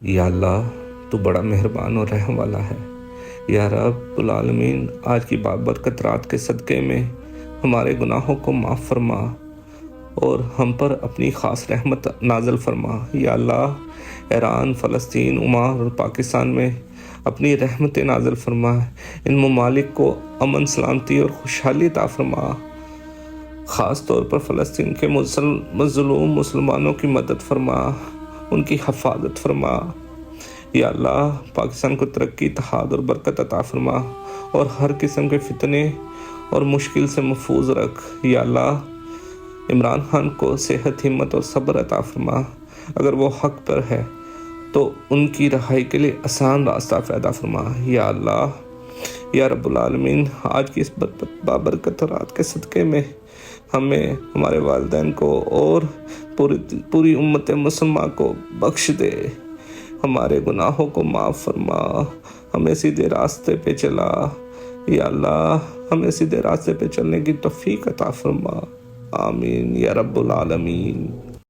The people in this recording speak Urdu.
یا اللہ تو بڑا مہربان اور رحم والا ہے۔ یا رب العالمین، آج کی بابرکت رات کے صدقے میں ہمارے گناہوں کو معاف فرما اور ہم پر اپنی خاص رحمت نازل فرما۔ یا اللہ، ایران، فلسطین، عمان اور پاکستان میں اپنی رحمت نازل فرما۔ ان ممالک کو امن، سلامتی اور خوشحالی عطا فرما۔ خاص طور پر فلسطین کے مظلوم مسلمانوں کی مدد فرما، ان کی حفاظت فرما۔ یا اللہ، پاکستان کو ترقی، اتحاد اور برکت عطا فرما اور ہر قسم کے فتنے اور مشکل سے محفوظ رکھ۔ یا اللہ، عمران خان کو صحت، ہمت اور صبر عطا فرما۔ اگر وہ حق پر ہے تو ان کی رہائی کے لیے آسان راستہ پیدا فرما۔ یا اللہ، یا رب العالمین، آج کی اس بابرکت رات کے صدقے میں ہمیں، ہمارے والدین کو اور پوری امت مسلمہ کو بخش دے، ہمارے گناہوں کو معاف فرما، ہمیں سیدھے راستے پہ چلا۔ یا اللہ، ہمیں سیدھے راستے پہ چلنے کی توفیق عطا فرما۔ آمین یا رب العالمین۔